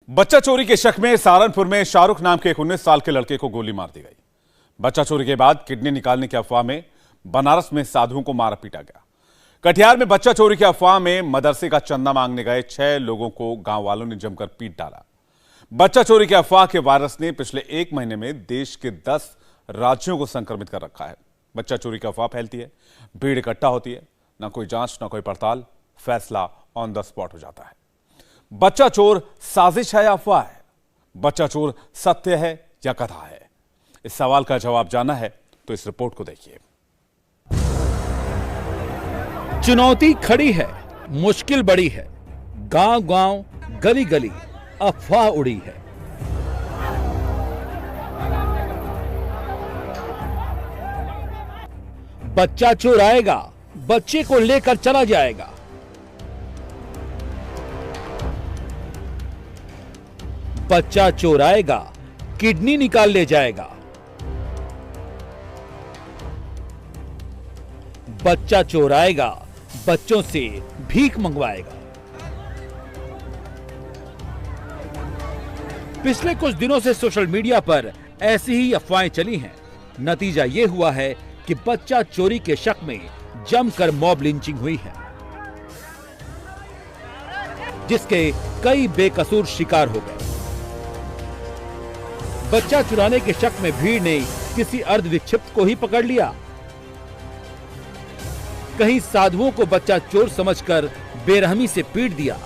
बच्चा चोरी के शक में सहारनपुर में शाहरुख नाम के एक 19 साल के लड़के को गोली मार दी गई। बच्चा चोरी के बाद किडनी निकालने की अफवाह में बनारस में साधुओं को मारा पीटा गया। कटिहार में बच्चा चोरी की अफवाह में मदरसे का चंदा मांगने गए 6 लोगों को गांव वालों ने जमकर पीट डाला। बच्चा चोरी की अफवाह के वायरस ने पिछले 1 महीने में देश के 10 राज्यों को संक्रमित कर रखा है। बच्चा चोरी की अफवाह फैलती है, भीड़ इकट्ठा होती है, ना कोई जांच ना कोई पड़ताल, फैसला ऑन द स्पॉट हो जाता है। बच्चा चोर साजिश है या अफवाह है? बच्चा चोर सत्य है या कथा है? इस सवाल का जवाब जानना है तो इस रिपोर्ट को देखिए। चुनौती खड़ी है, मुश्किल बड़ी है, गांव गांव गली गली अफवाह उड़ी है। बच्चा चोर आएगा, बच्चे को लेकर चला जाएगा। बच्चा चोर आएगा, किडनी निकाल ले जाएगा। बच्चा चोर आएगा, बच्चों से भीख मंगवाएगा। पिछले कुछ दिनों से सोशल मीडिया पर ऐसी ही अफवाहें चली हैं। नतीजा यह हुआ है कि बच्चा चोरी के शक में जमकर मॉब लिंचिंग हुई है, जिसके कई बेकसूर शिकार हो गए। बच्चा चुराने के शक में भीड़ ने किसी अर्धविक्षिप्त को ही पकड़ लिया। कहीं साधुओं को बच्चा चोर समझकर बेरहमी से पीट दिया।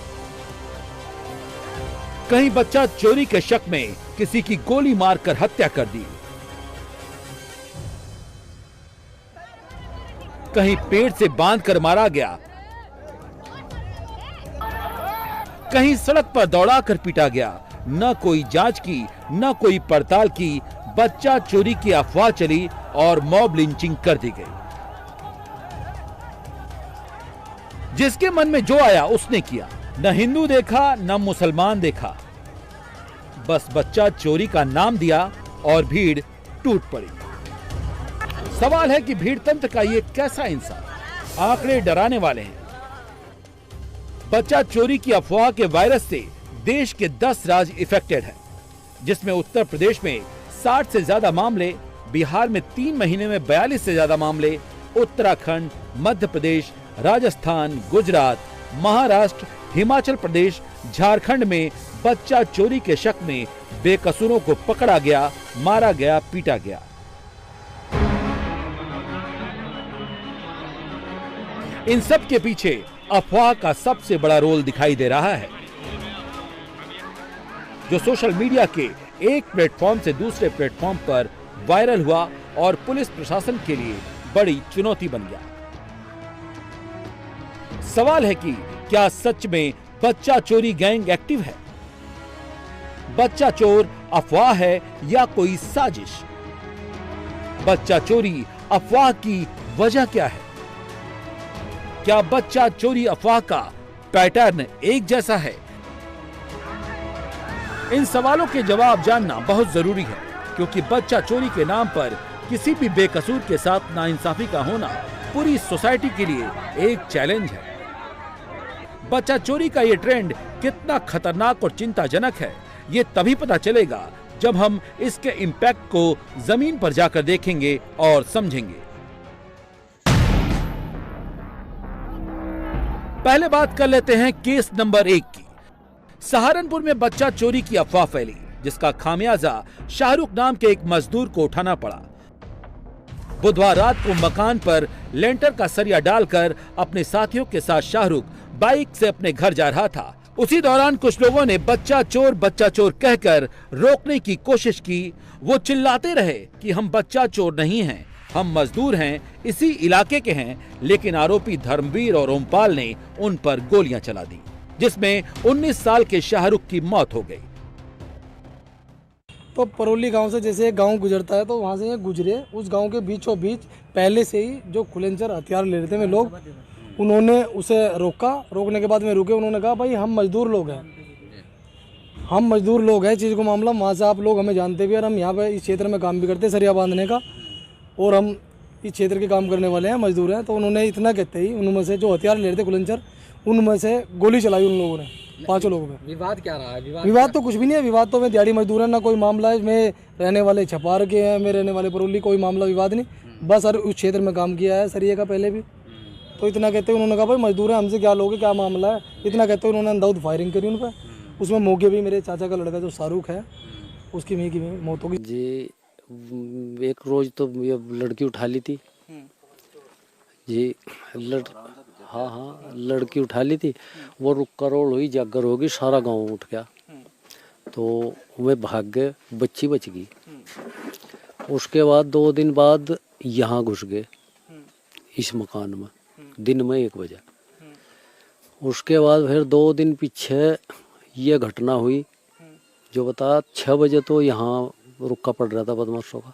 कहीं बच्चा चोरी के शक में किसी की गोली मारकर हत्या कर दी। कहीं पेट से बांधकर मारा गया। कहीं सड़क पर दौड़ाकर पीटा गया। न कोई जांच की, न कोई पड़ताल की। बच्चा चोरी की अफवाह चली और मॉब लिंचिंग कर दी गई। जिसके मन में जो आया उसने किया। न हिंदू देखा, न मुसलमान देखा, बस बच्चा चोरी का नाम दिया और भीड़ टूट पड़ी। सवाल है कि भीड़ तंत्र का ये कैसा इंसान? आंकड़े डराने वाले हैं। बच्चा चोरी की अफवाह के वायरस से देश के 10 राज्य इफेक्टेड हैं, जिसमें उत्तर प्रदेश में 60 से ज्यादा मामले, बिहार में 3 महीने में 42 से ज्यादा मामले, उत्तराखंड, मध्य प्रदेश, राजस्थान, गुजरात, महाराष्ट्र, हिमाचल प्रदेश, झारखंड में बच्चा चोरी के शक में बेकसूरों को पकड़ा गया, मारा गया, पीटा गया। इन सब के पीछे अफवाह का सबसे बड़ा रोल दिखाई दे रहा है, जो सोशल मीडिया के एक प्लेटफॉर्म से दूसरे प्लेटफॉर्म पर वायरल हुआ और पुलिस प्रशासन के लिए बड़ी चुनौती बन गया। सवाल है कि क्या सच में बच्चा चोरी गैंग एक्टिव है? बच्चा चोर अफवाह है या कोई साजिश? बच्चा चोरी अफवाह की वजह क्या है? क्या बच्चा चोरी अफवाह का पैटर्न एक जैसा है? इन सवालों के जवाब जानना बहुत जरूरी है, क्योंकि बच्चा चोरी के नाम पर किसी भी बेकसूर के साथ नाइंसाफी का होना पूरी सोसाइटी के लिए एक चैलेंज है। बच्चा चोरी का ये ट्रेंड कितना खतरनाक और चिंताजनक है, ये तभी पता चलेगा जब हम इसके इम्पैक्ट को जमीन पर जाकर देखेंगे और समझेंगे। पहले बात कर लेते हैं केस नंबर 1 की। सहारनपुर में बच्चा चोरी की अफवाह फैली, जिसका खामियाजा शाहरुख नाम के एक मजदूर को उठाना पड़ा। बुधवार रात को मकान पर लेंटर का सरिया डालकर अपने साथियों के साथ शाहरुख बाइक से अपने घर जा रहा था। उसी दौरान कुछ लोगों ने बच्चा चोर कहकर रोकने की कोशिश की। वो चिल्लाते रहे कि हम बच्चा चोर नहीं हैं, हम मजदूर हैं, इसी इलाके के हैं। लेकिन आरोपी धर्मवीर और ओमपाल ने उन पर गोलियां चला दी, जिसमें 19 साल के शाहरुख की मौत हो गई। तो परौली गांव से जैसे एक गांव गुजरता है, तो वहां से ये गुजरे। उस गांव के बीचों बीच पहले से ही जो खुलेंचर हथियार ले रहे थे में लोग, उन्होंने उसे रोका। रोकने के बाद में रुके। उन्होंने कहा भाई हम मजदूर लोग हैं, हम मजदूर लोग हैं, चीज़ को मामला वहाँ से आप लोग हमें जानते भी, और हम यहाँ पे इस क्षेत्र में काम भी करते हैं सरिया बांधने का, और हम इस क्षेत्र के काम करने वाले हैं, मजदूर हैं। तो उन्होंने इतना कहते ही उनमें से जो हथियार ले रहे थे खुलेंचर, उनमें से गोली चलाई उन लोगों ने। 5 लोगों में। विवाद क्या रहा है? विवाद तो कुछ भी नहीं है। विवाद तो मैं दिहाड़ी मजदूर है, ना कोई मामला है। मैं रहने वाले छपार के हैं, मैं रहने वाले परौली, कोई मामला विवाद नहीं। बस सर उस क्षेत्र में काम किया है सरिये का पहले भी, तो इतना कहते उन्होंने कहा भाई मजदूर है, हमसे क्या लोगे, क्या मामला है, इतना कहते उन्होंने अंधाधुंध फायरिंग करी उन पर। उसमें मौके भी मेरे चाचा का लड़का जो शाहरुख है उसकी मी की मौत होगी जी। एक रोज तो ये लड़की उठा ली थी जी। हाँ लड़की उठा ली थी। वो रुक करोड़ हुई, जागर होगी, सारा गांव उठ गया। तो वे भाग गए, बच्ची बच गई। उसके बाद 2 दिन बाद यहाँ घुस गए इस मकान में, दिन में 1 बजे। उसके बाद फिर 2 दिन पीछे ये घटना हुई जो बता 6 बजे तो यहाँ रुका पड़ रहा था बदमाशों का।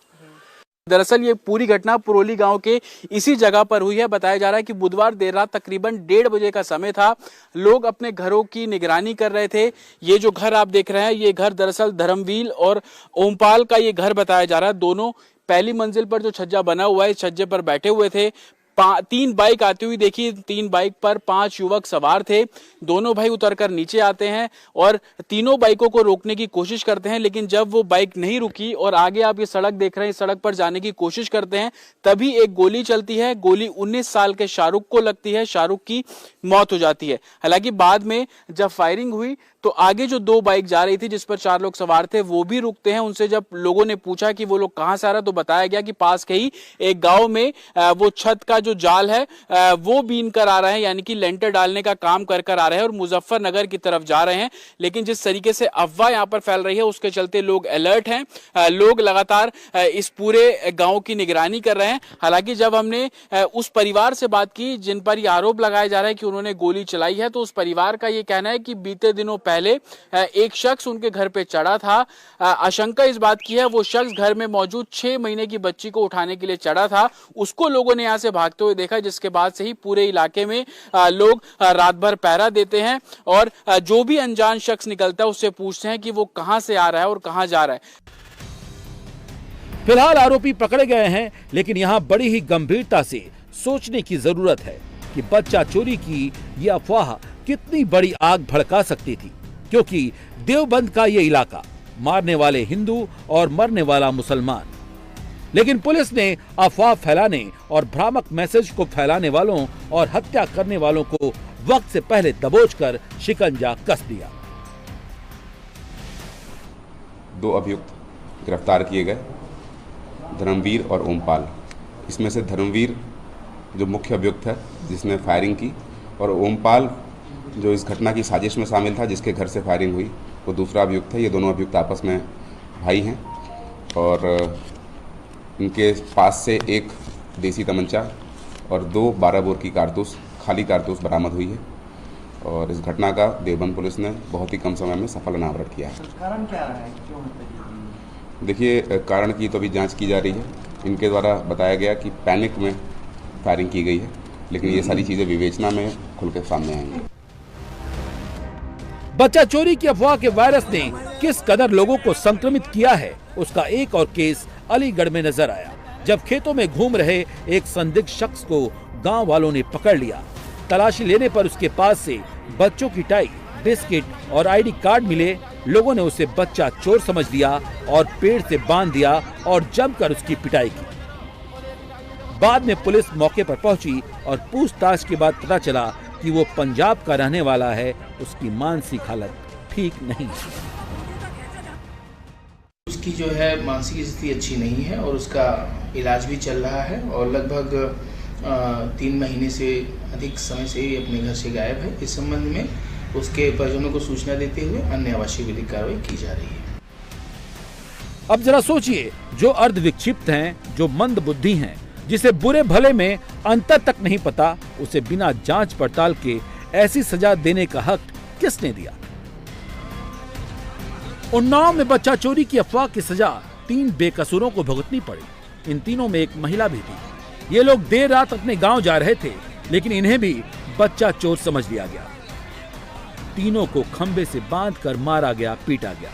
दरअसल ये पूरी घटना पुरोली गांव के इसी जगह पर हुई है। बताया जा रहा है कि बुधवार देर रात तकरीबन 1:30 बजे का समय था। लोग अपने घरों की निगरानी कर रहे थे। ये जो घर आप देख रहे हैं, ये घर दरअसल धर्मवीर और ओमपाल का ये घर बताया जा रहा है। दोनों पहली मंजिल पर जो छज्जा बना हुआ है, इस छज्जे पर बैठे हुए थे। 3 बाइक आती हुई देखी। 3 बाइक पर 5 युवक सवार थे। दोनों भाई उतरकर नीचे आते हैं और तीनों बाइकों को रोकने की कोशिश करते हैं, लेकिन जब वो बाइक नहीं रुकी और आगे आप ये सड़क देख रहे हैं, इस सड़क पर जाने की कोशिश करते हैं, तभी एक गोली चलती है। गोली 19 साल के शाहरुख को लगती है। शाहरुख की मौत हो जाती है। हालांकि बाद में जब फायरिंग हुई तो आगे जो 2 बाइक जा रही थी जिस पर 4 लोग सवार थे, वो भी रुकते हैं। उनसे जब लोगों ने पूछा कि वो लोग कहां से आ रहे हैं, तो बताया गया कि पास के ही एक गांव में वो छत का जो जाल है वो बीन कर आ रहे हैं, यानी कि लेंटर डालने का काम कर आ रहे हैं और मुजफ्फरनगर की तरफ जा रहे हैं। लेकिन जिस तरीके से अफवाह यहां पर फैल रही है, उसके चलते लोग अलर्ट हैं। लोग लगातार इस पूरे गांव की निगरानी कर रहे हैं। हालांकि जब हमने उस परिवार से बात की जिन पर यह आरोप लगाया जा रहा है कि उन्होंने गोली चलाई है, तो उस परिवार का यह कहना है कि बीते दिनों पहले एक शख्स उनके घर पे चढ़ा था। आशंका इस बात की है वो शख्स घर में मौजूद 6 महीने की बच्ची को उठाने के लिए चढ़ा था। उसको लोगों ने यहां से भागते हुए देखा, जिसके बाद से ही पूरे इलाके में लोग रात भर पहरा देते हैं और जो भी अनजान शख्स निकलता है उससे पूछते हैं कि वो कहां से आ रहा है और कहां जा रहा है। फिलहाल आरोपी पकड़े गए हैं, लेकिन यहां बड़ी ही गंभीरता से सोचने की जरूरत है कि बच्चा चोरी की यह अफवाह कितनी बड़ी आग भड़का सकती थी, क्योंकि देवबंद का ये इलाका, मारने वाले हिंदू और मरने वाला मुसलमान। लेकिन पुलिस ने अफवाह फैलाने और भ्रामक मैसेज को फैलाने वालों और हत्या करने वालों को वक्त से पहले दबोचकर शिकंजा कस दिया। 2 अभियुक्त गिरफ्तार किए गए, धर्मवीर और ओमपाल। इसमें से धर्मवीर जो मुख्य अभियुक्त है जिसने फायरिंग की, और ओमपाल जो इस घटना की साजिश में शामिल था जिसके घर से फायरिंग हुई, वो दूसरा अभियुक्त है। ये दोनों अभियुक्त आपस में भाई हैं और इनके पास से एक देसी तमंचा और 2 12 बोर की कारतूस, खाली कारतूस बरामद हुई है। और इस घटना का देवबंद पुलिस ने बहुत ही कम समय में सफल अनावरण किया है। कारण क्या रहा है, क्यों हत्या? देखिए, कारण की तो अभी जांच की जा रही है। इनके द्वारा बताया गया कि पैनिक में फायरिंग की गई है, लेकिन ये सारी चीज़ें विवेचना में खुल के सामने आएंगी। बच्चा चोरी की अफवाह के वायरस ने किस कदर लोगों को संक्रमित किया है, उसका एक और केस अलीगढ़ में नजर आया, जब खेतों में घूम रहे एक संदिग्ध शख्स को गांव वालों ने पकड़ लिया। तलाशी लेने पर उसके पास से बच्चों की टाई, बिस्किट और आईडी कार्ड मिले। लोगों ने उसे बच्चा चोर समझ लिया और पेड़ से बांध दिया और जमकर उसकी पिटाई की। बाद में पुलिस मौके पर पहुंची और पूछताछ के बाद पता चला कि वो पंजाब का रहने वाला है। उसकी मानसिक हालत ठीक नहीं है। उसकी जो है मानसिक स्थिति अच्छी नहीं है और उसका इलाज भी चल रहा है और लगभग 3 महीने से अधिक समय से ही अपने घर से गायब है। इस संबंध में उसके परिजनों को सूचना देते हुए अन्य आवश्यक विधिक कार्रवाई की जा रही है। अब जरा सोचिए, जो अर्धविक्षिप्त हैं, जो मंद बुद्धि हैं, जिसे बुरे भले में अंतर तक नहीं पता, उसे बिना जांच पड़ताल के ऐसी सजा देने का हक किसने दिया? उन्नाव में बच्चा चोरी की अफवाह की सजा 3 बेकसूरों को भुगतनी पड़ी। इन तीनों में एक महिला भी थी। ये लोग देर रात अपने गांव जा रहे थे, लेकिन इन्हें भी बच्चा चोर समझ लिया गया। तीनों को खंबे से बांधकर मारा गया, पीटा गया।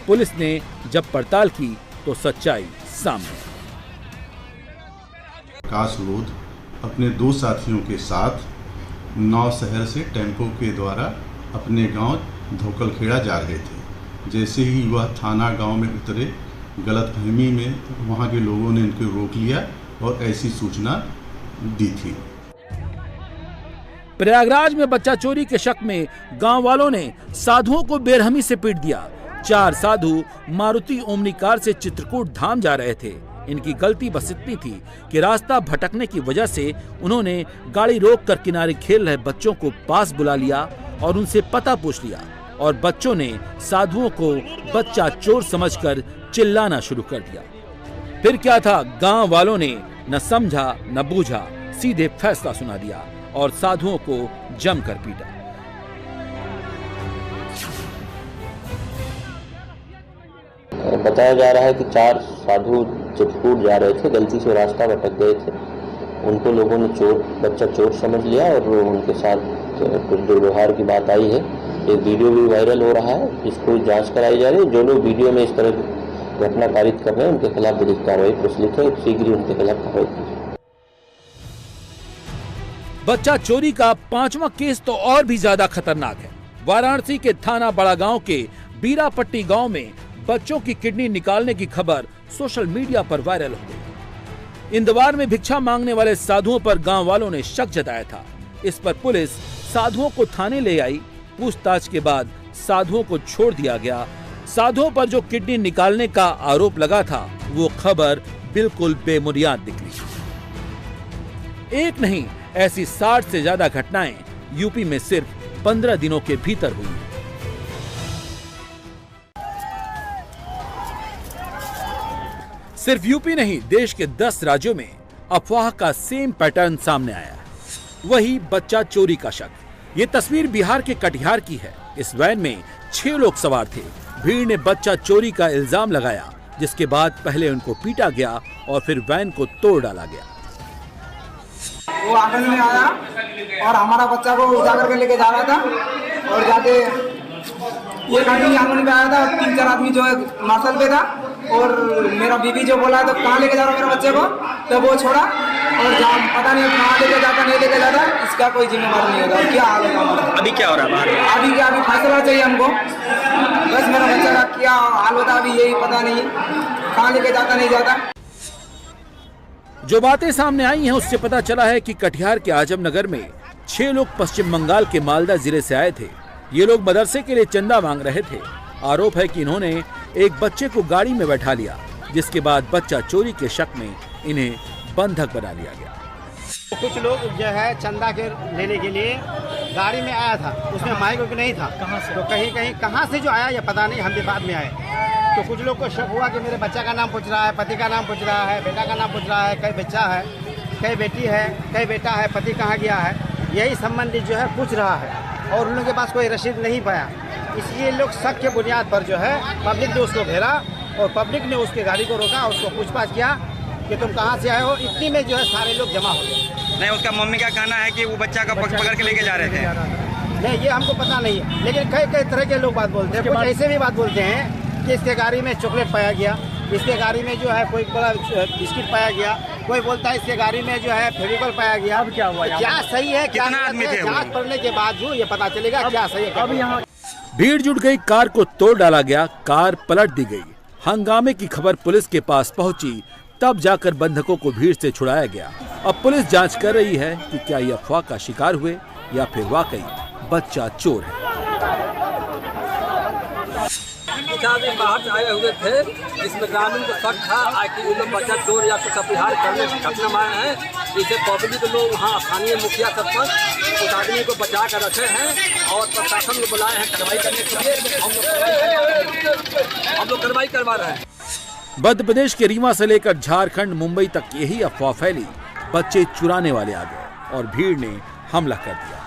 पुलिस ने जब पड़ताल की तो सच्चाई सामने। प्रकाश लोध अपने 2 साथियों के साथ नौशहर से टेम्पो के द्वारा अपने गांव धोकलखेड़ा जा रहे थे। जैसे ही वह थाना गांव में उतरे, गलतफहमी में वहां के लोगों ने इनको रोक लिया और ऐसी सूचना दी थी। प्रयागराज में बच्चा चोरी के शक में गांव वालों ने साधुओं को बेरहमी से पीट दिया। 4 साधु मारुति ओमनी कार से चित्रकूट धाम जा रहे थे। इनकी गलती बस इतनी थी कि रास्ता भटकने की वजह से उन्होंने गाड़ी रोककर किनारे खेल रहे बच्चों को पास बुला लिया और उनसे पता पूछ लिया, और बच्चों ने साधुओं को बच्चा चोर समझकर चिल्लाना शुरू कर दिया। फिर क्या था, गांव वालों ने न समझा न बूझा, सीधे फैसला सुना दिया और साधुओं को जमकर पीटा। बताया जा रहा है कि 4 साधु चित्रकूट जा रहे थे, गलती से रास्ता भटक गए थे। उनको लोगों ने बच्चा चोर समझ लिया और उनके साथ कुछ दुर्व्यवहार की बात आई है। एक वीडियो भी वायरल हो रहा है, इसको जांच कराई जा रही है। जो लोग वीडियो में इस तरह की घटना कारित कर रहे हैं उनके खिलाफ विधिक कार्रवाई प्रचलित है, शीघ्र ही उनके खिलाफ कार्रवाई की जाए। बच्चा चोरी का 5वां केस तो और भी ज्यादा खतरनाक है। वाराणसी के थाना बड़ागांव के बीरापट्टी गांव में बच्चों की किडनी निकालने की खबर सोशल मीडिया पर वायरल हो गई। इंदवार में भिक्षा मांगने वाले साधुओं पर गांव वालों ने शक जताया था। इस पर पुलिस साधुओं को थाने ले आई। पूछताछ के बाद साधुओं को छोड़ दिया गया। साधुओं पर जो किडनी निकालने का आरोप लगा था, वो खबर बिल्कुल बेबुनियाद निकली। एक नहीं, ऐसी 60 से ज्यादा घटनाएं यूपी में सिर्फ 15 दिनों के भीतर हुई। सिर्फ यूपी नहीं, देश के 10 राज्यों में अफवाह का सेम पैटर्न सामने आया है, वही बच्चा चोरी का शक। ये तस्वीर बिहार के कटिहार की है। इस वैन में 6 लोग सवार थे। भीड़ ने बच्चा चोरी का इल्जाम लगाया, जिसके बाद पहले उनको पीटा गया और फिर वैन को तोड़ डाला गया। वो आंगन में आया और हमारा बच्चा को उठा करके लेके जा रहा था, और जाके एक आदमी आंगन में आया था, 3-4 आदमी जो है मार्शल पे था, और मेरा बीबी जो बोला तो कहाँ लेके जा रहा मेरे बच्चे को, तो वो छोड़ा और पता नहीं कहाँ लेके जाता नहीं लेके जाता, इसका कोई जिम्मेदार नहीं होगा। क्या हाल है अभी क्या हो रहा है? अभी फैसला चाहिए हमको, बस मेरा बच्चा का क्या हाल होता अभी यही पता नहीं, कहाँ लेके जाता नहीं जाता। जो बातें सामने आई हैं उससे पता चला है कि कटिहार के आजमनगर में 6 लोग पश्चिम बंगाल के मालदा जिले से आए थे। ये लोग मदरसे के लिए चंदा मांग रहे थे। आरोप है कि इन्होंने एक बच्चे को गाड़ी में बैठा लिया, जिसके बाद बच्चा चोरी के शक में इन्हें बंधक बना लिया गया। कुछ लोग जो है चंदा के लेने के लिए गाड़ी में आया था, उसमें माइक नहीं था। कहाँ से? तो कहाँ से जो आया ये पता नहीं, हम भी बाद में आए। तो कुछ लोग को शक हुआ कि मेरे बच्चा का नाम पूछ रहा है, पति का नाम पूछ रहा है, बेटा का नाम पूछ रहा है, कई बच्चा है, कई बेटी है, कई बेटा है, पति कहाँ गया है, यही संबंधित जो है पूछ रहा है। और उन लोगों के पास कोई रसीद नहीं पाया, इसलिए लोग शक के बुनियाद पर जो है पब्लिक ने उसको घेरा और पब्लिक ने उसके गाड़ी को रोका, उसको पूछताछ किया कि तुम कहाँ से आए हो। इतनी में जो है सारे लोग जमा हो गए। नहीं, उसका मम्मी का कहना है कि वो बच्चा का पकड़ के लेके जा रहे थे। नहीं, ये हमको पता नहीं है, लेकिन कई तरह के लोग बात बोलते हैं। कुछ ऐसे भी बात बोलते हैं कि इसके गाड़ी में चॉकलेट पाया गया, इसके गाड़ी में जो है कोई बड़ा बिस्किट पाया गया, कोई बोलता है इसके गाड़ी में जो है फेविकॉल पाया गया। अब क्या हुआ, क्या सही है, क्या आदमी थे, जांच करने के बाद जो ये पता चलेगा क्या सही है। अब यहाँ भीड़ जुट गई, कार को तोड़ डाला गया, कार पलट दी गई। हंगामे की खबर पुलिस के पास पहुंची, तब जाकर बंधकों को भीड़ से छुड़ाया गया। अब पुलिस जांच कर रही है कि क्या ये अफवाह का शिकार हुए या फिर वाकई बच्चा चोर है। बाहर से आए हुए थे, इसमें ग्रामीण को शक था कि ये लोग बच्चा चोर या कुछ अपराध करने की घटना मारे हैं। इसे पब्लिक को लोग वहाँ स्थानीय मुखिया सरपंच उस आदमी को बचा कर रखे हैं और प्रशासन को बुलाए हैं कार्रवाई करने के लिए। हम लोग कार्रवाई करवा रहे हैं। मध्य प्रदेश के रीवा से लेकर झारखंड, मुंबई तक यही अफवाह फैली, बच्चे चुराने वाले आ गए और भीड़ ने हमला कर दिया।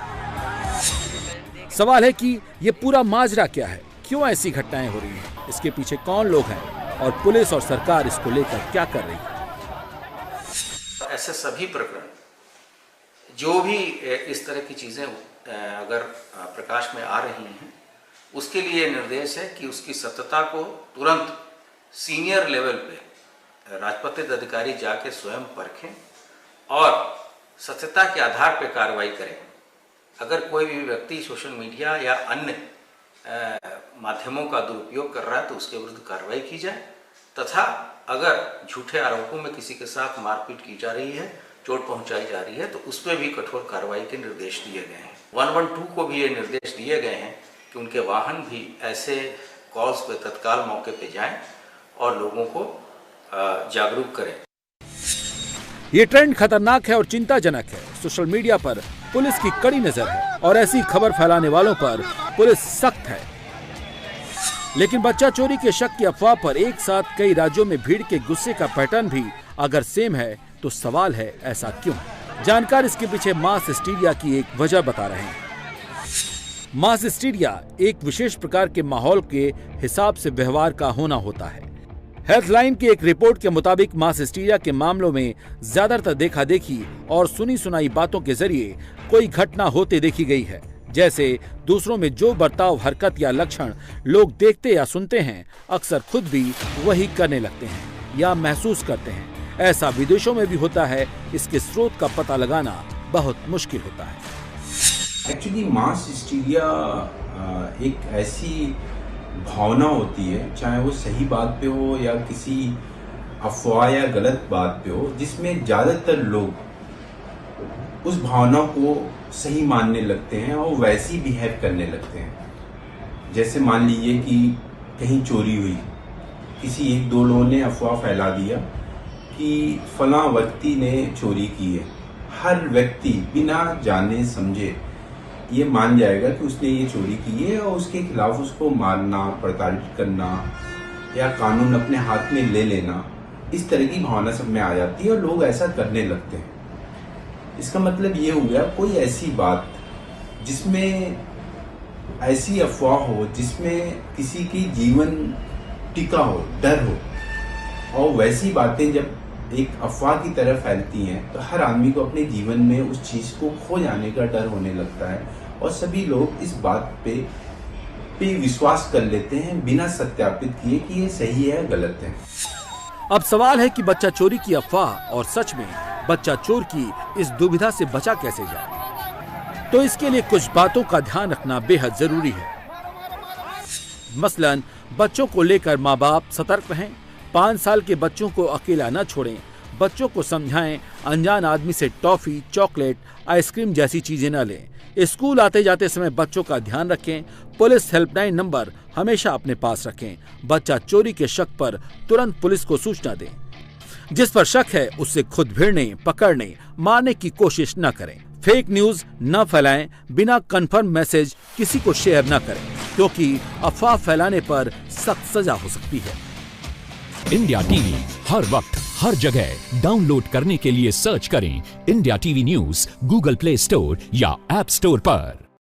सवाल है कि ये पूरा माजरा क्या है, क्यों ऐसी घटनाएं हो रही हैं, इसके पीछे कौन लोग हैं और पुलिस और सरकार इसको लेकर क्या कर रही है। ऐसे सभी प्रकरण जो भी इस तरह की चीजें अगर प्रकाश में आ रही हैं, उसके लिए निर्देश है कि उसकी सत्यता को तुरंत सीनियर लेवल पे राजपत्रित अधिकारी जाके स्वयं परखें और सत्यता के आधार पर कार्रवाई करें। अगर कोई भी व्यक्ति सोशल मीडिया या अन्य माध्यमों का दुरुपयोग कर रहा है तो उसके विरुद्ध कार्रवाई की जाए, तथा अगर झूठे आरोपों में किसी के साथ मारपीट की जा रही है, चोट पहुंचाई जा रही है, तो उस पर भी कठोर कार्रवाई के निर्देश दिए गए हैं। 112 को भी ये निर्देश दिए गए हैं कि उनके वाहन भी ऐसे कॉल्स पे तत्काल मौके पे जाएं और लोगों को जागरूक करें। ये ट्रेंड खतरनाक है और चिंताजनक है। सोशल मीडिया पर पुलिस की कड़ी नजर है और ऐसी खबर फैलाने वालों पर पुलिस सख्त है। लेकिन बच्चा चोरी के शक की अफवाह पर एक साथ कई राज्यों में भीड़ के गुस्से का पैटर्न भी अगर सेम है तो सवाल है ऐसा क्यों? जानकार इसके पीछे मास हिस्टीरिया की एक वजह बता रहे हैं। मास हिस्टीरिया एक विशेष प्रकार के माहौल के हिसाब से व्यवहार का होना होता है। हेल्थलाइन की एक रिपोर्ट के मुताबिक मास हिस्टीरिया के मामलों में ज्यादातर देखा देखी और सुनी सुनाई बातों के जरिए कोई घटना होते देखी गई है। जैसे दूसरों में जो बर्ताव, हरकत या लक्षण लोग देखते या सुनते हैं, अक्सर खुद भी वही करने लगते हैं या महसूस करते हैं। ऐसा विदेशों में भी होता है। इसके स्रोत का पता लगाना बहुत मुश्किल होता है। एक्चुअली मास हिस्टीरिया एक ऐसी भावना होती है, चाहे वो सही बात पे हो या किसी अफवाह या गलत बात पे हो, जिसमें ज्यादातर लोग उस भावना को सही मानने लगते हैं और वैसी बिहेव करने लगते हैं। जैसे मान लीजिए कि कहीं चोरी हुई, किसी एक दो लोगों ने अफवाह फैला दिया कि फलां व्यक्ति ने चोरी की है। हर व्यक्ति बिना जाने समझे ये मान जाएगा कि उसने ये चोरी की है और उसके खिलाफ उसको मारना, प्रताड़ित करना या कानून अपने हाथ में ले लेना, इस तरह की भावना सब में आ जाती है और लोग ऐसा करने लगते हैं। इसका मतलब ये हो गया, कोई ऐसी बात जिसमें ऐसी अफवाह हो, जिसमें किसी की जीवन टिका हो, डर हो, और वैसी बातें जब एक अफवाह की तरह फैलती हैं तो हर आदमी को अपने जीवन में उस चीज को खो जाने का डर होने लगता है और सभी लोग इस बात पे विश्वास कर लेते हैं बिना सत्यापित किए कि ये सही है या गलत है। अब सवाल है कि बच्चा चोरी की अफवाह और सच में बच्चा चोर की इस दुविधा से बचा कैसे जाए? तो इसके लिए कुछ बातों का ध्यान रखना बेहद जरूरी है। मसलन बच्चों को लेकर माँ बाप सतर्क रहें। 5 साल के बच्चों को अकेला न छोड़ें। बच्चों को समझाएं अनजान आदमी से टॉफी, चॉकलेट, आइसक्रीम जैसी चीजें न लें। स्कूल आते जाते समय बच्चों का ध्यान रखें। पुलिस हेल्पलाइन नंबर हमेशा अपने पास रखें। बच्चा चोरी के शक पर तुरंत पुलिस को सूचना दें। जिस पर शक है उससे खुद भिड़ने, पकड़ने, मारने की कोशिश न करें। फेक न्यूज न फैलाएं। बिना कंफर्म मैसेज किसी को शेयर न करें, क्योंकि अफवाह फैलाने पर सख्त सजा हो सकती है। इंडिया टीवी हर वक्त हर जगह डाउनलोड करने के लिए सर्च करें India TV news Google play store या ऐप स्टोर पर।